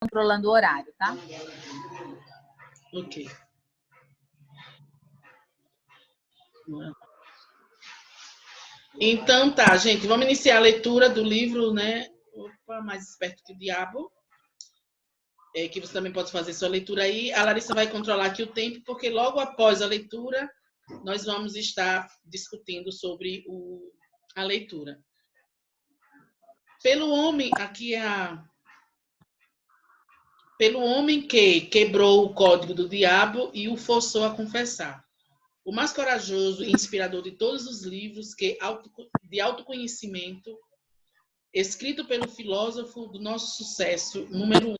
controlando o horário, tá? Ok. Então tá, gente, vamos iniciar a leitura do livro, né? Opa, Mais Esperto que o Diabo. Que você também pode fazer sua leitura aí. A Larissa vai controlar aqui o tempo, porque logo após a leitura, nós vamos estar discutindo sobre a leitura. Pelo homem, aqui pelo homem que quebrou o código do diabo e o forçou a confessar. O mais corajoso e inspirador de todos os livros de autoconhecimento, escrito pelo filósofo do nosso sucesso, número 1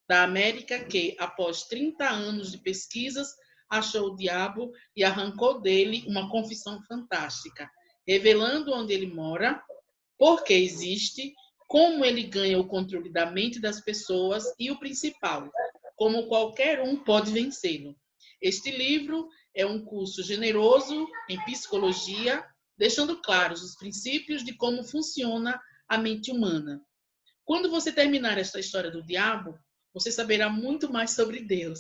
da América, que, após 30 anos de pesquisas, achou o diabo e arrancou dele uma confissão fantástica, revelando onde ele mora, por que existe, como ele ganha o controle da mente das pessoas e o principal, como qualquer um pode vencê-lo. Este livro é um curso generoso em psicologia, deixando claros os princípios de como funciona a mente humana. Quando você terminar esta história do diabo, você saberá muito mais sobre Deus.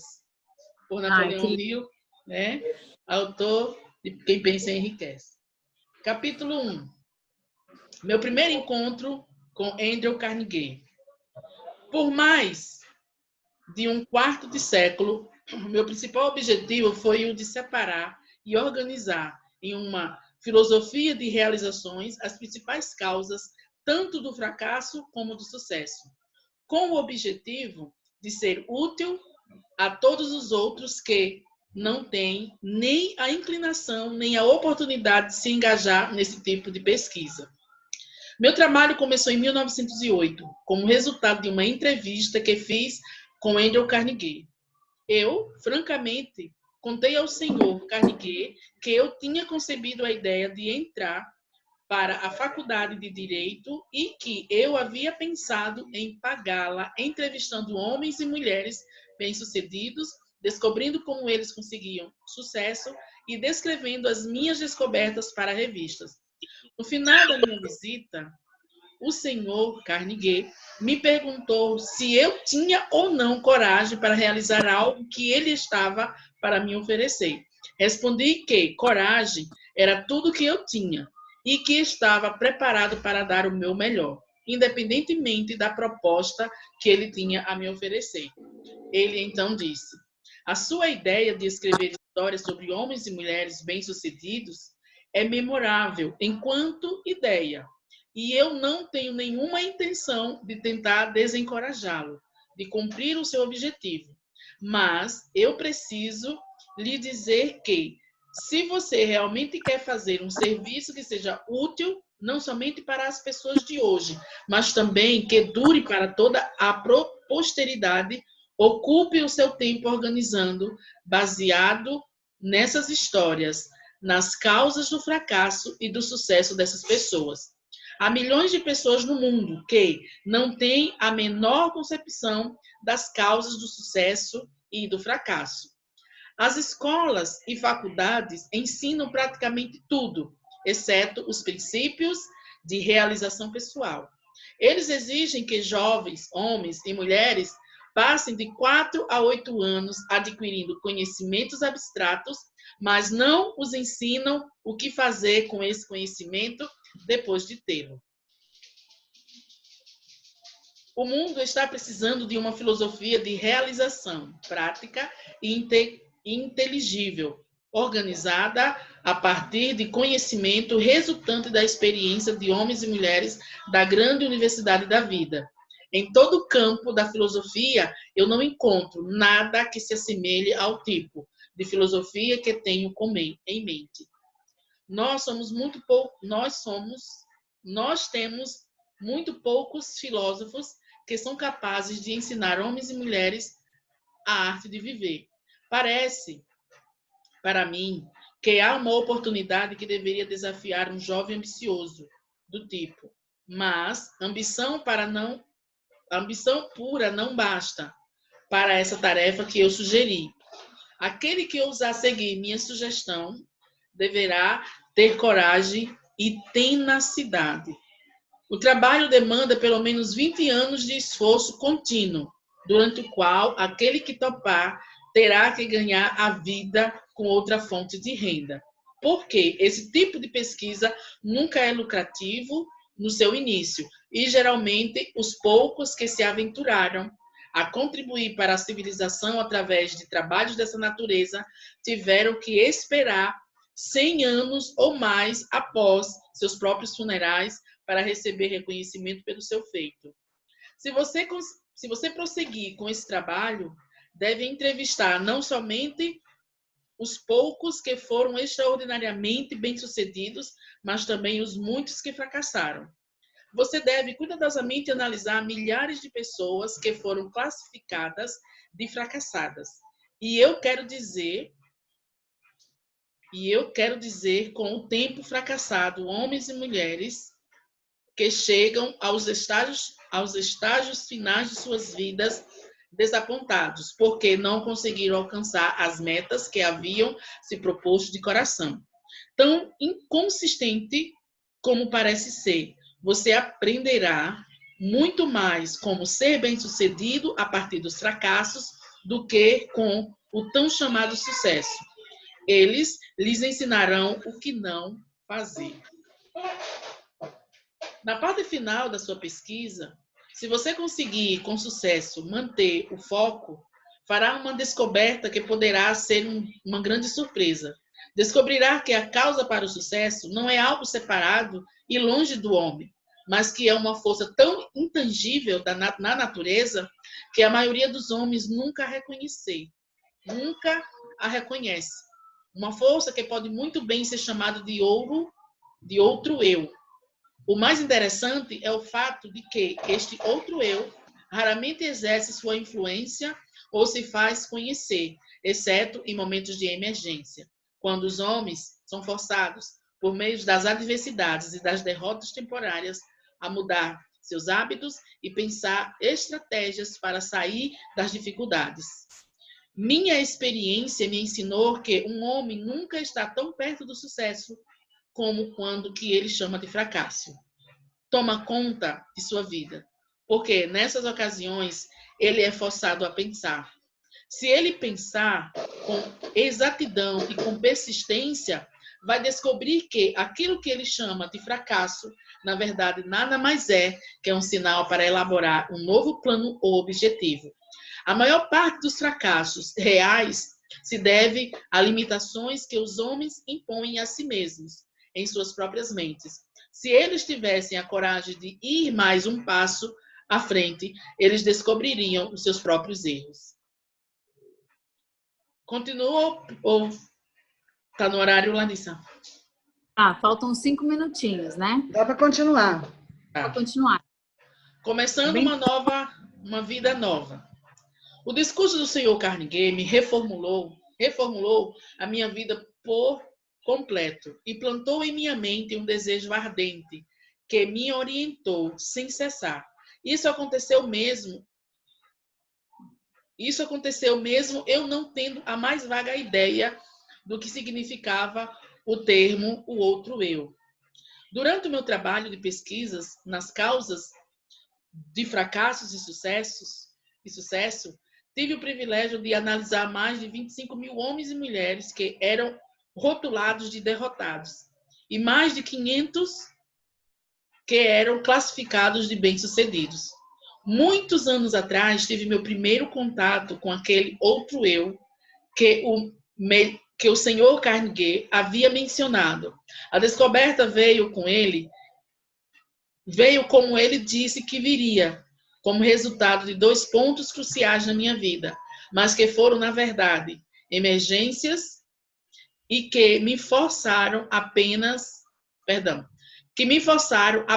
Por Napoleão Hill, né? Autor de Quem Pensa Enriquece. Capítulo 1. Meu primeiro encontro com Andrew Carnegie. Por mais de um quarto de século, meu principal objetivo foi o de separar e organizar em uma filosofia de realizações as principais causas tanto do fracasso como do sucesso, com o objetivo de ser útil a todos os outros que não têm nem a inclinação nem a oportunidade de se engajar nesse tipo de pesquisa. Meu trabalho começou em 1908, como resultado de uma entrevista que fiz com Andrew Carnegie. Eu, francamente, contei ao senhor Carnegie que eu tinha concebido a ideia de entrar para a faculdade de Direito e que eu havia pensado em pagá-la entrevistando homens e mulheres bem-sucedidos, descobrindo como eles conseguiam sucesso e descrevendo as minhas descobertas para revistas. No final da minha visita, o senhor Carnegie me perguntou se eu tinha ou não coragem para realizar algo que ele estava para me oferecer. Respondi que coragem era tudo que eu tinha e que estava preparado para dar o meu melhor, independentemente da proposta que ele tinha a me oferecer. Ele então disse: a sua ideia de escrever histórias sobre homens e mulheres bem-sucedidos é memorável enquanto ideia, e eu não tenho nenhuma intenção de tentar desencorajá-lo de cumprir o seu objetivo. Mas eu preciso lhe dizer que, se você realmente quer fazer um serviço que seja útil, não somente para as pessoas de hoje, mas também que dure para toda a posteridade, ocupe o seu tempo organizando, baseado nessas histórias, nas causas do fracasso e do sucesso dessas pessoas. Há milhões de pessoas no mundo que não têm a menor concepção das causas do sucesso e do fracasso. As escolas e faculdades ensinam praticamente tudo, exceto os princípios de realização pessoal. Eles exigem que jovens, homens e mulheres, passem de 4 a 8 anos adquirindo conhecimentos abstratos, mas não os ensinam o que fazer com esse conhecimento depois de tê-lo. O mundo está precisando de uma filosofia de realização prática e inteligível, organizada a partir de conhecimento resultante da experiência de homens e mulheres da grande universidade da vida. Em todo o campo da filosofia, eu não encontro nada que se assemelhe ao tipo de filosofia que tenho em mente. Nós temos muito poucos filósofos que são capazes de ensinar homens e mulheres a arte de viver. Parece, para mim, que há uma oportunidade que deveria desafiar um jovem ambicioso do tipo, mas ambição pura não basta para essa tarefa que eu sugeri. Aquele que ousar seguir minha sugestão deverá ter coragem e tenacidade. O trabalho demanda pelo menos 20 anos de esforço contínuo, durante o qual aquele que topar terá que ganhar a vida com outra fonte de renda. Porque esse tipo de pesquisa nunca é lucrativo no seu início, e geralmente os poucos que se aventuraram a contribuir para a civilização através de trabalhos dessa natureza tiveram que esperar 100 anos ou mais após seus próprios funerais para receber reconhecimento pelo seu feito. Se você prosseguir com esse trabalho, deve entrevistar não somente os poucos que foram extraordinariamente bem-sucedidos, mas também os muitos que fracassaram. Você deve cuidadosamente analisar milhares de pessoas que foram classificadas de fracassadas. E eu quero dizer com o tempo fracassado, homens e mulheres que chegam aos estágios finais de suas vidas desapontados, porque não conseguiram alcançar as metas que haviam se proposto de coração. Tão inconsistente como parece ser, você aprenderá muito mais como ser bem-sucedido a partir dos fracassos do que com o tão chamado sucesso. Eles lhes ensinarão o que não fazer. Na parte final da sua pesquisa, se você conseguir com sucesso manter o foco, fará uma descoberta que poderá ser uma grande surpresa. Descobrirá que a causa para o sucesso não é algo separado e longe do homem, mas que é uma força tão intangível na natureza que a maioria dos homens nunca a reconhece. Uma força que pode muito bem ser chamada de outro eu. O mais interessante é o fato de que este outro eu raramente exerce sua influência ou se faz conhecer, exceto em momentos de emergência, quando os homens são forçados, por meio das adversidades e das derrotas temporárias, a mudar seus hábitos e pensar estratégias para sair das dificuldades. Minha experiência me ensinou que um homem nunca está tão perto do sucesso como quando que ele chama de fracasso. Toma conta de sua vida, porque nessas ocasiões ele é forçado a pensar. Se ele pensar com exatidão e com persistência, vai descobrir que aquilo que ele chama de fracasso, na verdade, nada mais é que um sinal para elaborar um novo plano ou objetivo. A maior parte dos fracassos reais se deve a limitações que os homens impõem a si mesmos, em suas próprias mentes. Se eles tivessem a coragem de ir mais um passo à frente, eles descobririam os seus próprios erros. Continua ou está no horário, Larissa? Faltam 5 minutinhos, né? Dá para continuar. Para continuar. Começando uma vida nova. O discurso do Sr. Carnegie me reformulou a minha vida por completo e plantou em minha mente um desejo ardente que me orientou sem cessar. Isso aconteceu mesmo eu não tendo a mais vaga ideia do que significava o termo o outro eu. Durante o meu trabalho de pesquisas nas causas de fracassos e sucesso, tive o privilégio de analisar mais de 25 mil homens e mulheres que eram rotulados de derrotados e mais de 500 que eram classificados de bem-sucedidos. Muitos anos atrás, tive meu primeiro contato com aquele outro eu que o Sr. Carnegie havia mencionado. A descoberta veio como ele disse que viria, como resultado de 2 pontos cruciais na minha vida, mas que foram, na verdade, emergências e que me forçaram a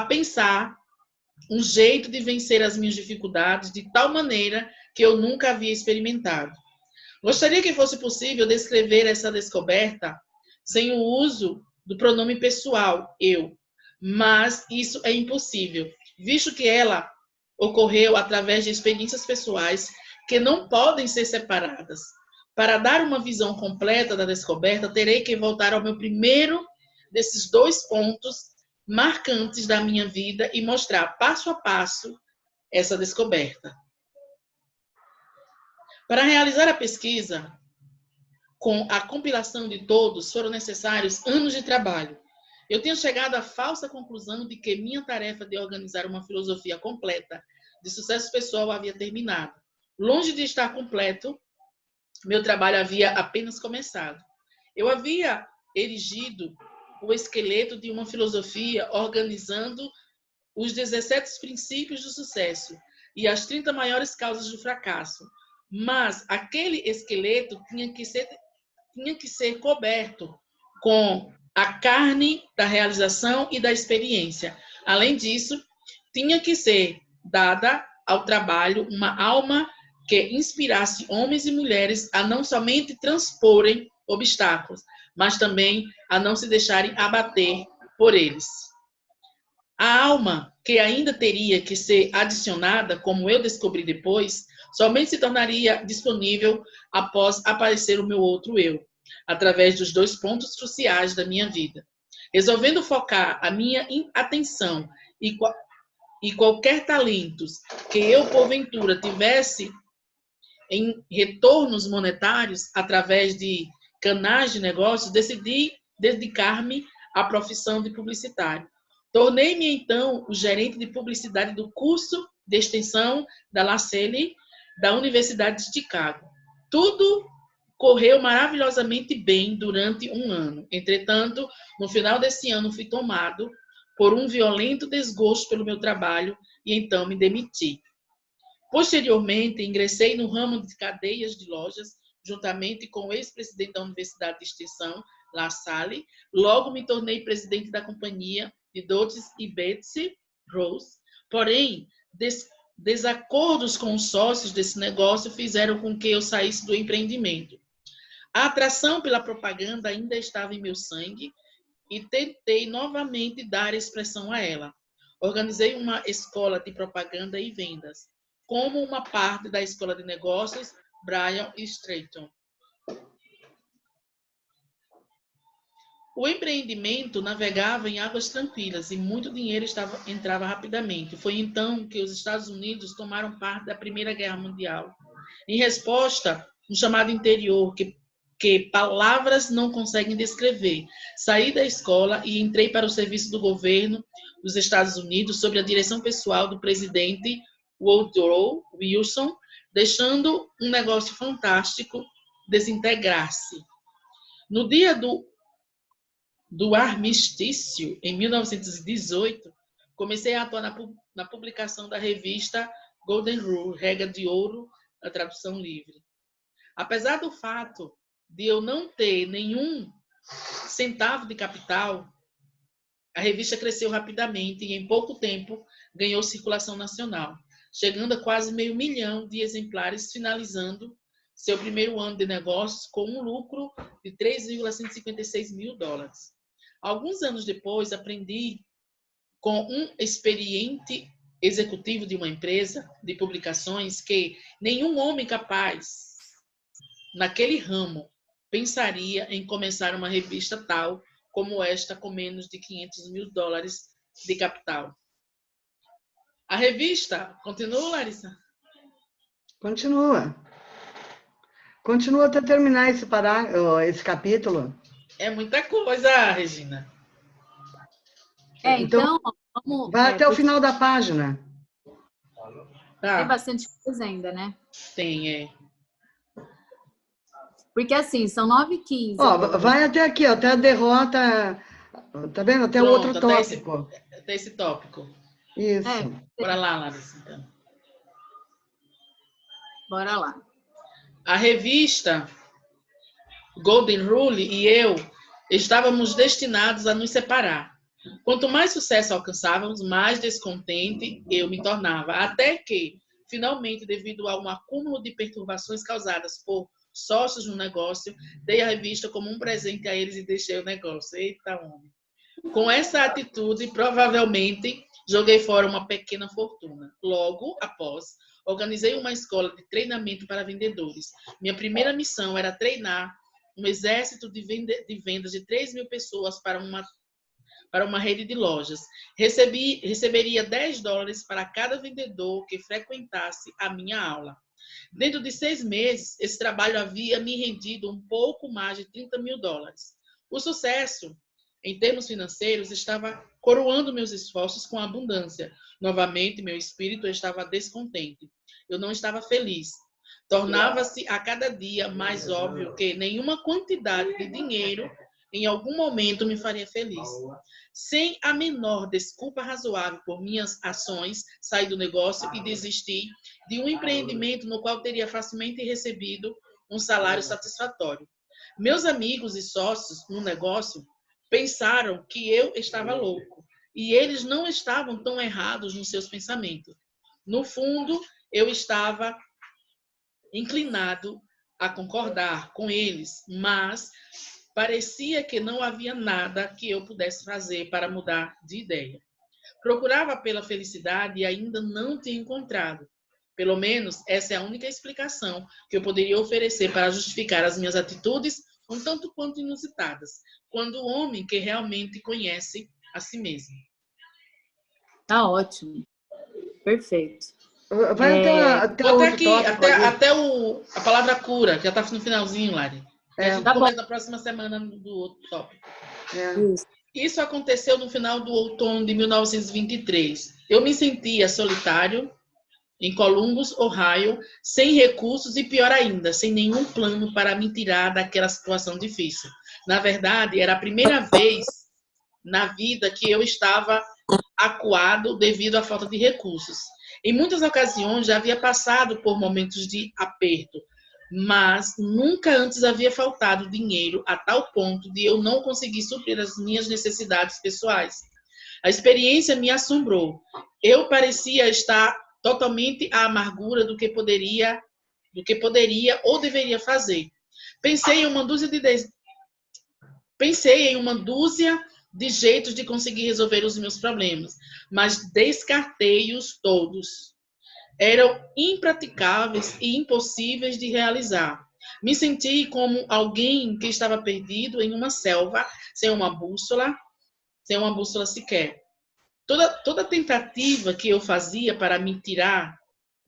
pensar um jeito de vencer as minhas dificuldades de tal maneira que eu nunca havia experimentado. Gostaria que fosse possível descrever essa descoberta sem o uso do pronome pessoal, eu, mas isso é impossível, visto que ela ocorreu através de experiências pessoais que não podem ser separadas. Para dar uma visão completa da descoberta, terei que voltar ao meu primeiro desses 2 pontos marcantes da minha vida e mostrar passo a passo essa descoberta. Para realizar a pesquisa, com a compilação de todos, foram necessários anos de trabalho. Eu tinha chegado à falsa conclusão de que minha tarefa de organizar uma filosofia completa de sucesso pessoal havia terminado. Longe de estar completo, meu trabalho havia apenas começado. Eu havia erigido o esqueleto de uma filosofia organizando os 17 princípios do sucesso e as 30 maiores causas do fracasso. Mas aquele esqueleto tinha que ser coberto com a carne da realização e da experiência. Além disso, tinha que ser dada ao trabalho uma alma que inspirasse homens e mulheres a não somente transporem obstáculos, mas também a não se deixarem abater por eles. A alma, que ainda teria que ser adicionada, como eu descobri depois, somente se tornaria disponível após aparecer o meu outro eu, através dos 2 pontos cruciais da minha vida. Resolvendo focar a minha atenção e qualquer talentos que eu, porventura, tivesse em retornos monetários através de canais de negócios, decidi dedicar-me à profissão de publicitário. Tornei-me, então, o gerente de publicidade do curso de extensão da La Salle, da Universidade de Chicago. Tudo correu maravilhosamente bem durante um ano. Entretanto, no final desse ano, fui tomado por um violento desgosto pelo meu trabalho e então me demiti. Posteriormente, ingressei no ramo de cadeias de lojas, juntamente com o ex-presidente da Universidade de Extensão, La Salle. Logo me tornei presidente da companhia de Dodge e Betsy Rose. Porém, desacordos com os sócios desse negócio fizeram com que eu saísse do empreendimento. A atração pela propaganda ainda estava em meu sangue e tentei novamente dar expressão a ela. Organizei uma escola de propaganda e vendas, como uma parte da escola de negócios Bryan Stratton. O empreendimento navegava em águas tranquilas e muito dinheiro entrava rapidamente. Foi então que os Estados Unidos tomaram parte da Primeira Guerra Mundial. Em resposta, um chamado interior que palavras não conseguem descrever. Saí da escola e entrei para o serviço do governo dos Estados Unidos sob a direção pessoal do presidente Woodrow Wilson, deixando um negócio fantástico desintegrar-se. No dia do armistício, em 1918, comecei a atuar na publicação da revista Golden Rule, Regra de Ouro, a tradução livre. Apesar do fato de eu não ter nenhum centavo de capital, a revista cresceu rapidamente e em pouco tempo ganhou circulação nacional, chegando a quase 500 mil de exemplares, finalizando seu primeiro ano de negócios com um lucro de $3,156 mil. Alguns anos depois, aprendi com um experiente executivo de uma empresa de publicações que nenhum homem capaz naquele ramo pensaria em começar uma revista tal como esta com menos de $500 mil de capital. A revista continua, Larissa? Continua. Continua até terminar esse capítulo. É muita coisa, Regina. Então vamos... Vai até o final da página. Tá. Tem bastante coisa ainda, né? Tem, Porque assim, são 9h15. Ó, vai até aqui, ó, até a derrota. Tá vendo? Até o outro tópico. Até esse tópico. Isso. Bora lá, Larissa, então. Bora lá. A revista Golden Rule e eu estávamos destinados a nos separar. Quanto mais sucesso alcançávamos, mais descontente eu me tornava. Até que, finalmente, devido a um acúmulo de perturbações causadas por sócios no negócio, dei a revista como um presente a eles e deixei o negócio. Eita, homem. Com essa atitude, provavelmente, joguei fora uma pequena fortuna. Logo após, organizei uma escola de treinamento para vendedores. Minha primeira missão era treinar um exército de vendas de 3 mil pessoas para uma rede de lojas. Receberia $10 para cada vendedor que frequentasse a minha aula. Dentro de 6 meses, esse trabalho havia me rendido um pouco mais de $30.000. O sucesso, em termos financeiros, estava coroando meus esforços com abundância. Novamente, meu espírito estava descontente. Eu não estava feliz. Tornava-se a cada dia mais óbvio que nenhuma quantidade de dinheiro em algum momento me faria feliz. Sem a menor desculpa razoável por minhas ações, saí do negócio e desisti de um empreendimento no qual teria facilmente recebido um salário satisfatório. Meus amigos e sócios no negócio pensaram que eu estava louco, e eles não estavam tão errados nos seus pensamentos. No fundo, eu estava inclinado a concordar com eles, mas parecia que não havia nada que eu pudesse fazer para mudar de ideia. Procurava pela felicidade e ainda não tinha encontrado. Pelo menos essa é a única explicação que eu poderia oferecer para justificar as minhas atitudes, um tanto quanto inusitadas, quando o homem que realmente conhece a si mesmo. Tá ótimo. Perfeito. Vai até Bota outro aqui, tópico ali. até a palavra cura, que já está no finalzinho, Lari. A gente Tá bom. começa na próxima semana do outro tópico. Isso. Isso aconteceu no final do outono de 1923. Eu me sentia solitário em Columbus, Ohio, sem recursos e, pior ainda, sem nenhum plano para me tirar daquela situação difícil. Na verdade, era a primeira vez na vida que eu estava acuado devido à falta de recursos. Em muitas ocasiões já havia passado por momentos de aperto, mas nunca antes havia faltado dinheiro a tal ponto de eu não conseguir suprir as minhas necessidades pessoais. A experiência me assombrou. Eu parecia estar totalmente à amargura do que poderia ou deveria fazer. Pensei em uma dúzia de jeitos de conseguir resolver os meus problemas, mas descartei-os todos. Eram impraticáveis e impossíveis de realizar. Me senti como alguém que estava perdido em uma selva, sem uma bússola sequer. Toda tentativa que eu fazia para me tirar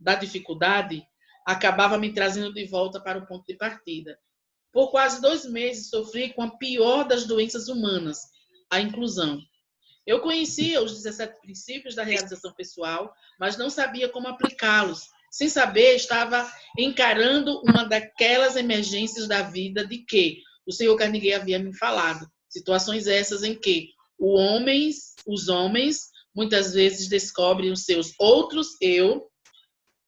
da dificuldade acabava me trazendo de volta para o ponto de partida. Por quase 2 meses sofri com a pior das doenças humanas, a inclusão. Eu conhecia os 17 princípios da realização pessoal, mas não sabia como aplicá-los. Sem saber, estava encarando uma daquelas emergências da vida de que o Sr. Carnegie havia me falado. Situações essas em que os homens muitas vezes descobrem os seus outros eu.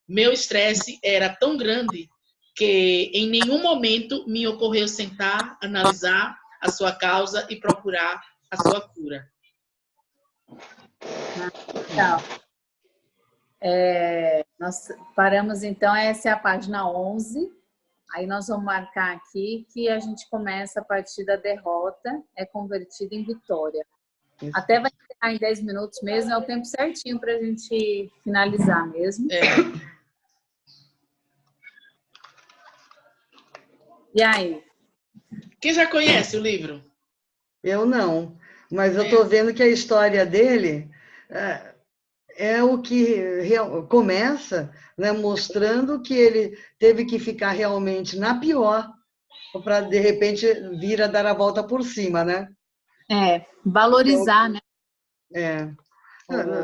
Meu estresse era tão grande que em nenhum momento me ocorreu sentar, analisar a sua causa e procurar a sua cura. Então, nós paramos, então, essa é a página 11. Aí nós vamos marcar aqui que a gente começa a partir da derrota, é convertida em vitória. Isso. Até vai ficar em 10 minutos mesmo, é o tempo certinho para a gente finalizar mesmo. E aí? Quem já conhece o livro? Eu não, mas eu estou vendo que a história dele é o que começa, né, mostrando que ele teve que ficar realmente na pior para, de repente, vir a dar a volta por cima, né? Valorizar, né?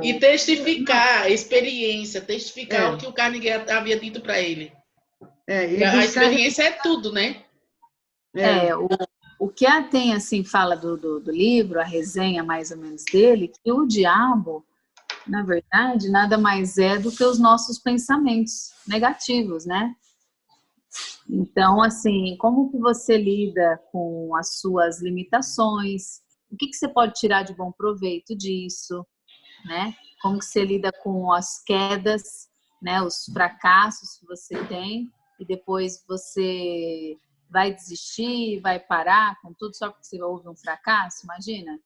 E testificar a experiência, testificar o que o Carnegie havia dito para ele. A experiência é tudo, né? O que tem, assim, fala do livro, a resenha mais ou menos dele, que o diabo, na verdade, nada mais é do que os nossos pensamentos negativos, né? Então, assim, como que você lida com as suas limitações? O que você pode tirar de bom proveito disso, né? Como que você lida com as quedas, né? Os fracassos que você tem e depois você vai desistir, vai parar com tudo só porque você houve um fracasso, imagina?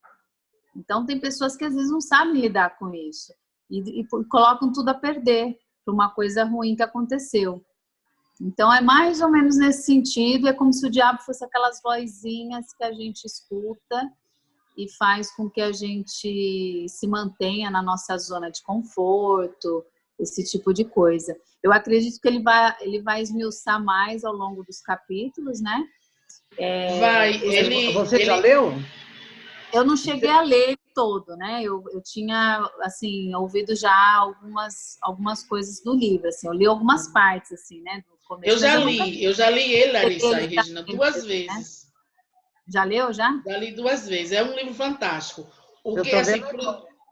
Então, tem pessoas que às vezes não sabem lidar com isso e colocam tudo a perder por uma coisa ruim que aconteceu. Então, é mais ou menos nesse sentido, é como se o diabo fosse aquelas vozinhas que a gente escuta e faz com que a gente se mantenha na nossa zona de conforto, esse tipo de coisa. Eu acredito que ele vai esmiuçar mais ao longo dos capítulos, né? Você já leu? Eu não cheguei a ler todo, né? Eu tinha, assim, ouvido já algumas coisas do livro, assim. Eu li algumas partes, assim, né? Do começo, eu já li ele, Larissa e Regina, 2 vezes. Né? Já leu, já? Já li 2 vezes. É um livro fantástico. Assim,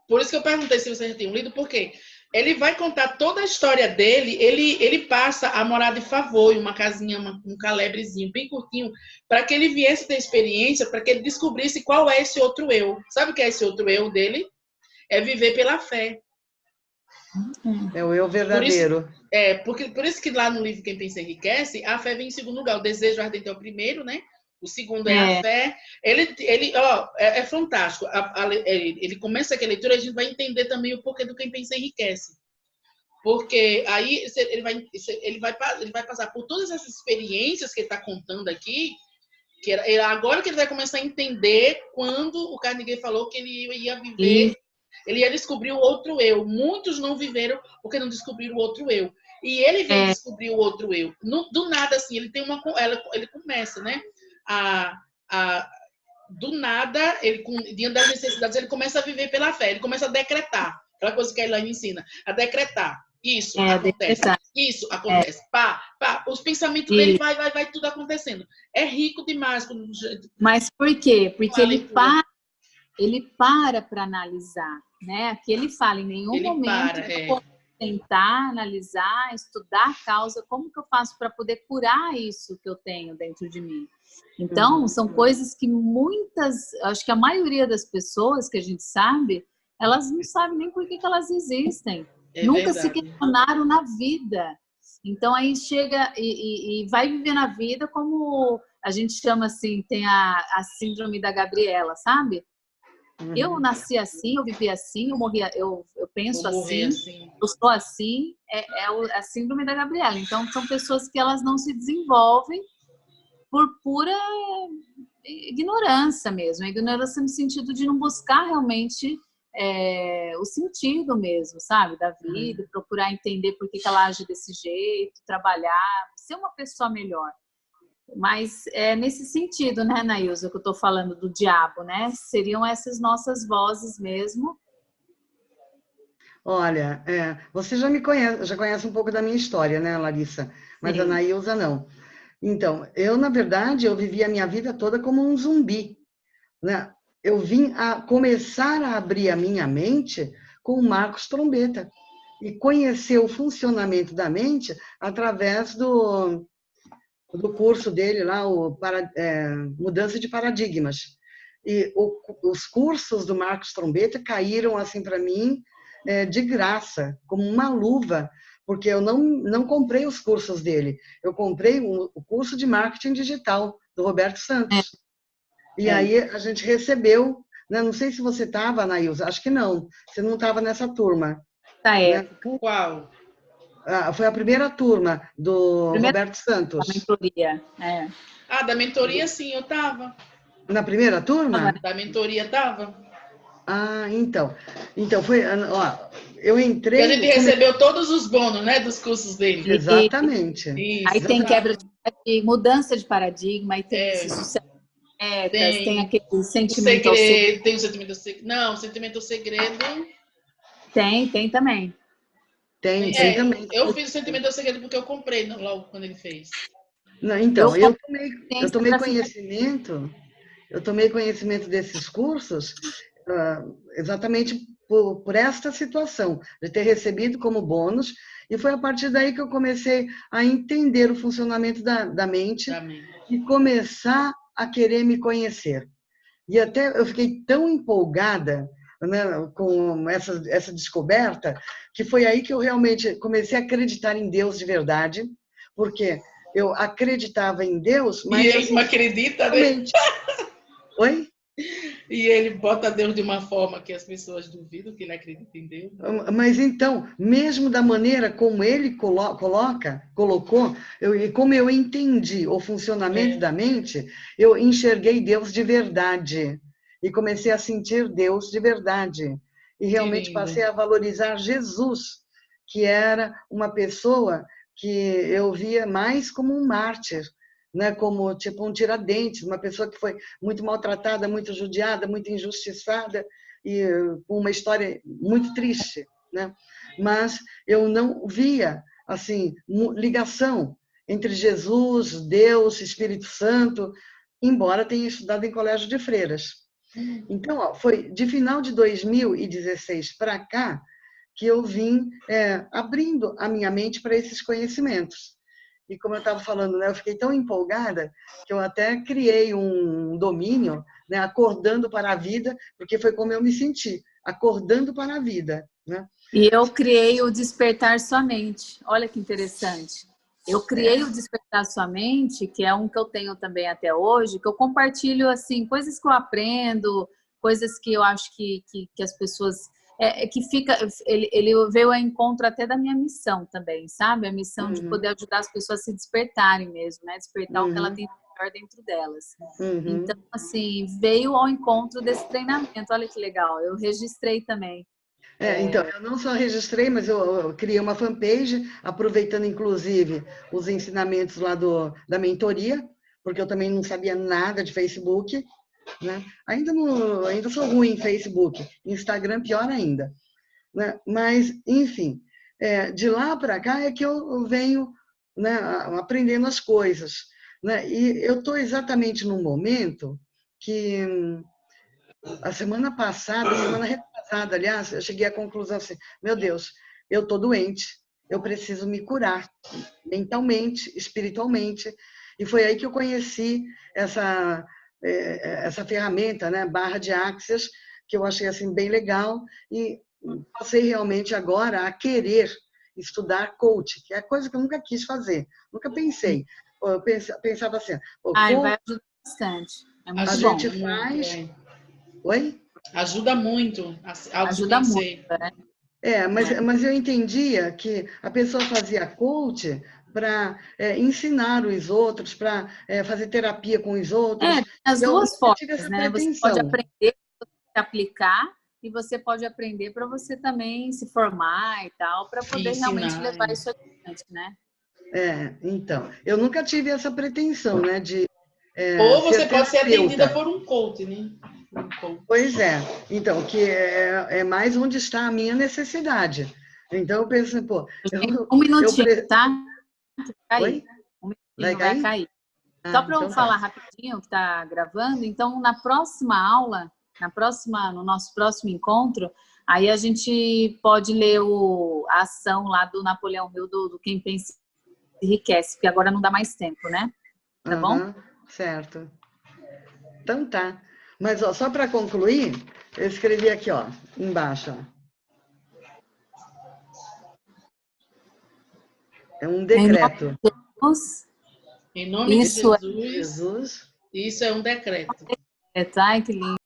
por isso que eu perguntei se você já tinha lido, porque ele vai contar toda a história dele, ele passa a morar de favor em uma casinha, um calebrezinho bem curtinho, para que ele viesse ter experiência, para que ele descobrisse qual é esse outro eu. Sabe o que é esse outro eu dele? É viver pela fé. É o eu verdadeiro. Por isso que lá no livro Quem Pensa Enriquece, a fé vem em segundo lugar. O desejo ardente é o primeiro, né? O segundo é a fé. É fantástico. Ele começa aqui a leitura, a gente vai entender também o porquê do Quem Pensa Enriquece. Porque aí ele vai passar por todas essas experiências que ele está contando aqui, agora que ele vai começar a entender quando o Carnegie falou que ele ia viver, ele ia descobrir o outro eu. Muitos não viveram porque não descobriram o outro eu. E ele vem descobrir o outro eu. Do nada, assim, ele começa, né? Do nada, diante das necessidades, ele começa a viver pela fé, ele começa a decretar, aquela coisa que a Elaine ensina, a decretar. Isso acontece, isso acontece, os pensamentos dele vai tudo acontecendo. É rico demais. Mas por quê? Porque ele para analisar, né? Aqui ele fala, em nenhum momento eu vou tentar analisar, estudar a causa, como que eu faço para poder curar isso que eu tenho dentro de mim. Então, são coisas que acho que a maioria das pessoas que a gente sabe, elas não sabem nem por que elas existem. Nunca se questionaram na vida. Então, aí chega e vai viver na vida como a gente chama assim, tem a síndrome da Gabriela, sabe? Eu nasci assim, eu vivi assim, eu morri, eu penso assim, eu sou assim, a síndrome da Gabriela. Então, são pessoas que elas não se desenvolvem por pura ignorância mesmo. Ignorância no sentido de não buscar realmente o sentido mesmo, sabe? Da vida, procurar entender por que ela age desse jeito, trabalhar, ser uma pessoa melhor. Mas é nesse sentido, né, Nailza, que eu estou falando do diabo, né? Seriam essas nossas vozes mesmo. Olha, você já conhece um pouco da minha história, né, Larissa? Mas sim. A Nailza não. Então, na verdade, eu vivi a minha vida toda como um zumbi, né? Eu vim a começar a abrir a minha mente com o Marcos Trombetta e conhecer o funcionamento da mente através do curso dele lá, Mudança de Paradigmas. E os cursos do Marcos Trombetta caíram assim para mim de graça, como uma luva, porque eu não comprei os cursos dele, eu comprei o curso de marketing digital do Roberto Santos. E aí a gente recebeu, né? Não sei se você estava, Anaísa, acho que não, você não estava nessa turma. Né? Qual? Foi a primeira turma do Roberto Santos. Da mentoria, da mentoria, sim, eu estava. Na primeira turma? Da mentoria estava. Então foi, eu entrei... E a gente recebeu todos os bônus, né, dos cursos dele. Exatamente. Aí tem quebra de mudança de paradigma, aí tem esse sucesso. Tem aquele sentimento segredo. Tem o sentimento segredo. Não, o sentimento segredo... Tem também. Tem também. Eu fiz o sentimento segredo porque eu comprei logo quando ele fez. Não, então, eu tomei conhecimento... Eu tomei conhecimento desses cursos exatamente por esta situação, de ter recebido como bônus, e foi a partir daí que eu comecei a entender o funcionamento da mente e começar a querer me conhecer. E até eu fiquei tão empolgada, né, com essa descoberta, que foi aí que eu realmente comecei a acreditar em Deus de verdade, porque eu acreditava em Deus, mas... E ele não acredita, né? Oi? E ele bota Deus de uma forma que as pessoas duvidam que ele acredita em Deus. Mas então, mesmo da maneira como ele colocou, e como eu entendi o funcionamento da mente, eu enxerguei Deus de verdade. E comecei a sentir Deus de verdade. E realmente passei a valorizar Jesus, que era uma pessoa que eu via mais como um mártir, né? Como tipo um Tiradentes, uma pessoa que foi muito maltratada, muito judiada, muito injustiçada e com uma história muito triste, né? Mas eu não via assim ligação entre Jesus, Deus, Espírito Santo, embora tenha estudado em colégio de freiras. Então, ó, foi de final de 2016 para cá que eu vim abrindo a minha mente para esses conhecimentos. E como eu estava falando, né, eu fiquei tão empolgada que eu até criei um domínio, né, Acordando para a Vida, porque foi como eu me senti, acordando para a vida. Né? E eu criei o Despertar Sua Mente. Olha que interessante. Eu criei o Despertar Sua Mente, que é um que eu tenho também até hoje, que eu compartilho assim coisas que eu aprendo, coisas que eu acho que as pessoas que fica, ele veio ao encontro até da minha missão também, sabe? A missão de poder ajudar as pessoas a se despertarem mesmo, né? Despertar o que ela tem melhor dentro delas. Então, assim, veio ao encontro desse treinamento. Olha que legal. Eu registrei também. Então, eu não só registrei, mas eu criei uma fanpage, aproveitando, inclusive, os ensinamentos lá da mentoria, porque eu também não sabia nada de Facebook, né? Ainda sou ruim em Facebook, Instagram pior ainda. Né? Mas, enfim, de lá para cá é que eu venho, né, aprendendo as coisas. Né? E eu estou exatamente num momento que a semana passada, semana retrasada, aliás, eu cheguei à conclusão assim, meu Deus, eu estou doente, eu preciso me curar mentalmente, espiritualmente. E foi aí que eu conheci essa ferramenta, né, barra de Axis, que eu achei assim bem legal e passei realmente agora a querer estudar coaching, que é coisa que eu nunca quis fazer, nunca pensei. Eu pensava assim, Vai ajudar bastante. É muito a bom. gente faz... Oi? Ajuda muito a Ajuda muito, né? Mas eu entendia que a pessoa fazia coach para ensinar os outros, para fazer terapia com os outros. As Eu duas nunca tive formas, essa né? Você pode pretensão. aprender para aplicar e você pode aprender para você também se formar e tal, para poder realmente levar isso adiante, né? Então, eu nunca tive essa pretensão, né, de Ou você ser pode ser atendida terapeuta. por um coach, né? Pois é. Então, que é mais onde está a minha necessidade. Então, eu penso assim, pô... Um minutinho, tá? Oi? Um Vai minutinho, vai cair? cair. Só para eu Então falar tá. rapidinho, que está gravando, então na próxima aula, no nosso próximo encontro, aí a gente pode ler a ação lá do Napoleão Hill, do Quem Pensa Enriquece, porque agora não dá mais tempo, né? Tá bom? Certo. Então tá. Mas ó, só para concluir, eu escrevi aqui, ó, embaixo. Ó. É um decreto. Em nome de Isso Jesus, isso é um decreto. ai, que lindo.